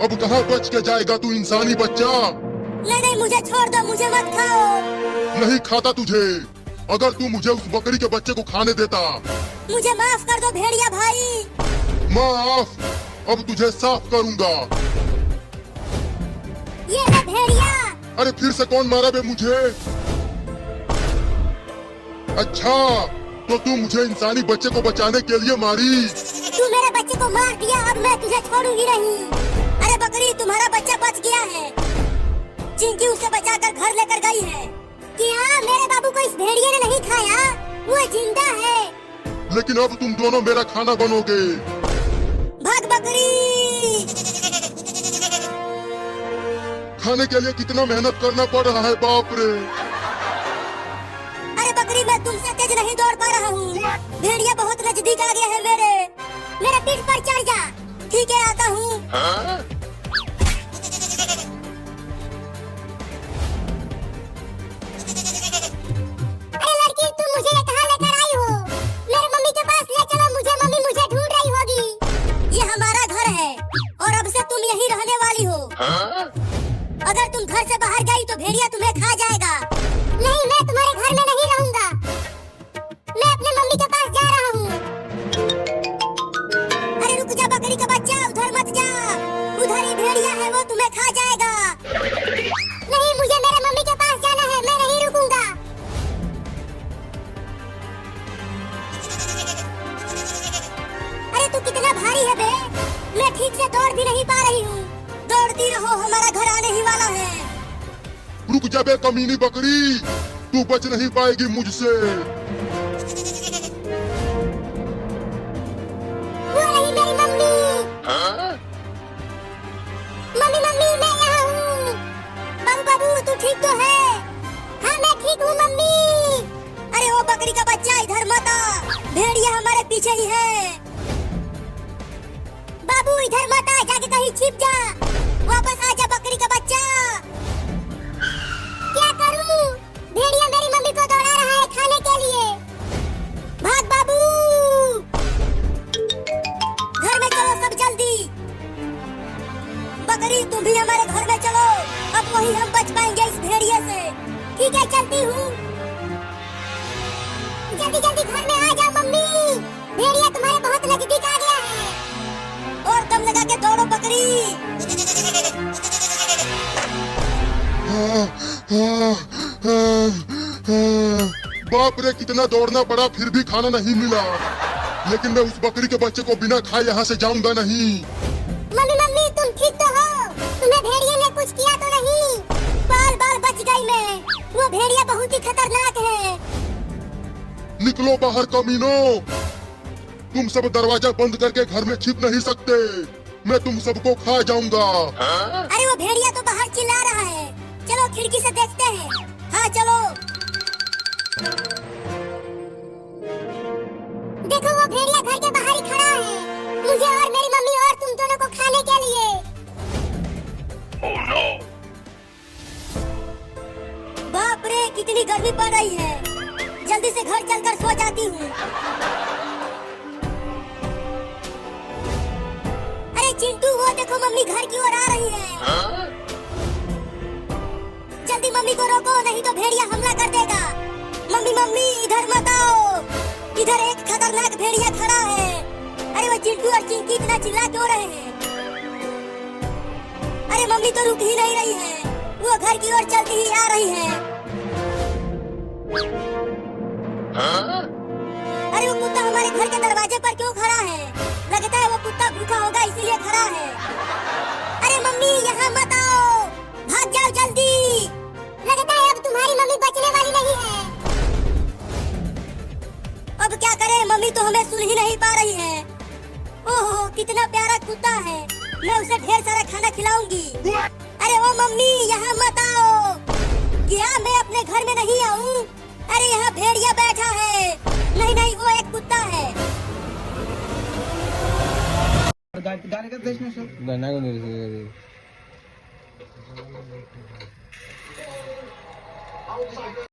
अब कहाँ बच के जाएगा तू इंसानी बच्चा। नहीं नहीं मुझे छोड़ दो, मुझे मत खाओ। नहीं खाता तुझे। अगर तू मुझे उस बकरी के बच्चे को खाने देता। मुझे माफ कर दो भेड़िया भाई। माफ? अब तुझे साफ करूंगा। ये है भेड़िया। अरे फिर से कौन मारा बे मुझे? अच्छा तो तू मुझे इंसानी बच्चे को बचाने के लिए मारी। तू मेरे बच्चे को मार दिया, अब मैं तुझे छोड़ूंगी नहीं। अरे बकरी, तुम्हारा बच्चा बच गया है। चिंकी उसे बचाकर घर लेकर गई है। क्या मेरे बाबू को इस भेड़िए ने नहीं खाया? वो जिंदा है। लेकिन अब तुम दोनों मेरा खाना बनोगे। भाग बकरी। खाने के लिए कितना मेहनत करना पड़ रहा है, बाप रे। अरे बकरी, मैं तुमसे तेज नहीं दौड़ पा रहा हूँ। भेड़िया बहुत नजदीक आ गया है मेरे पीठ पर चढ़ जा। ठीक है, आता हूँ। अरे लड़की, तुम मुझे कहाँ लेकर आई हो? मेरे मम्मी के पास ले चलो मुझे, मम्मी मुझे ढूंढ रही होगी। ये हमारा घर है और अब से तुम यहीं रहने वाली हो। अगर तुम घर से बाहर गई तो भेड़िया तुम्हें खा जाएगा। नहीं, मैं तुम्हारे घर में नहीं रहूंगा। मैं अपने मम्मी के पास जा रहा हूँ। अरे रुक जा बकरी का बच्चा, उधर मत जा। उधर ही भेड़िया है, वो तुम्हें खा जाएगा। नहीं, मुझे मेरे मम्मी के पास जाना है, मैं नहीं रुकूंगा। अरे तू कितना भारी है बे, मैं ठीक से दौड़ भी नहीं पा रही हूँ। दौड़ती रहो, हमारा घर आने ही वाला है। रुक जा बे कमीनी बकरी, तू बच नहीं पाएगी मुझसे। वो रही मेरी मम्मी। मम्मी मम्मी, मैं यहाँ हूँ। बाबू बाबू, तू ठीक तो है? हाँ मैं ठीक हूँ मम्मी। अरे वो बकरी का बच्चा, इधर मत आ, भेड़िया हमारे पीछे ही है। बाबू इधर मत आ, जाके कहीं छिप जा। वापस आ जा बकरी का बच्चा। क्या करूं? भेड़िया मेरी मम्मी को दौड़ा रहा है खाने के लिए। भाग बाबू, घर में चलो सब जल्दी। बकरी, तुम भी हमारे घर में चलो, अब वही हम बच पाएंगे इस भेड़िए से। ठीक है, चलती हूँ। जल्दी जल्दी घर में आ जाओ मम्मी, भेड़िया तुम्हारे बहुत नजदीक आ गया है। और दम लगा के दौड़ो बकरी। बाप रे, कितना दौड़ना पड़ा फिर भी खाना नहीं मिला। लेकिन मैं उस बकरी के बच्चे को बिना खाए यहाँ से जाऊंगा नहीं। मम्मी मम्मी, तुम ठीक तो हो? तुम्हें भेड़िए ने कुछ किया तो नहीं? बाल बाल बच गई मैं। वो भेड़िया बहुत ही खतरनाक है। निकलो बाहर कमीनो, तुम सब दरवाजा बंद करके घर में छिप नहीं सकते। मैं तुम सबको खा जाऊंगा। अरे वो भेड़िया तो बाहर चिल्ला रहा है, चलो खिड़की से देखते हैं। हाँ चलो। देखो वो भेड़िया घर के बाहर ही खड़ा है, मुझे और मेरी मम्मी और तुम दोनों को खाने के लिए। Oh, no. बाप रे, कितनी गर्मी पड़ रही है। जल्दी से घर चलकर सो जाती हूँ। अरे चिंटू, वो देखो मम्मी घर की ओर आ रही है। जल्दी मम्मी को रोको, नहीं तो भेड़िया हमला कर देगा। मम्मी मम्मी, इधर मत आओ, इधर एक खतरनाक भेड़िया खड़ा है। अरे वो चिंटू और चिंकी इतना चिल्ला क्यों रहे हैं? अरे मम्मी तो रुक ही नहीं रही है, वो घर की ओर चलती ही आ रही है। अरे वो कुत्ता हमारे घर के दरवाजे पर क्यों खड़ा है? लगता है वो कुत्ता भूखा होगा इसीलिए खड़ा है। अरे मम्मी, यहाँ मत आओ, भाग जाओ जल्दी। लगता है अब तुम्हारी मम्मी बचने वाली नहीं है। अब क्या करें, मम्मी तो हमें सुन ही नहीं पा रही है। ओहो, कितना प्यारा कुत्ता है, मैं उसे ढेर सारा खाना खिलाऊंगी। अरे ओ मम्मी, यहाँ मत आओ। क्या मैं अपने घर में नहीं आऊँ? अरे यहाँ भेड़िया बैठा है। नहीं नहीं, वो एक कुत्ता है। गाने का प्रश्न सर, गाना को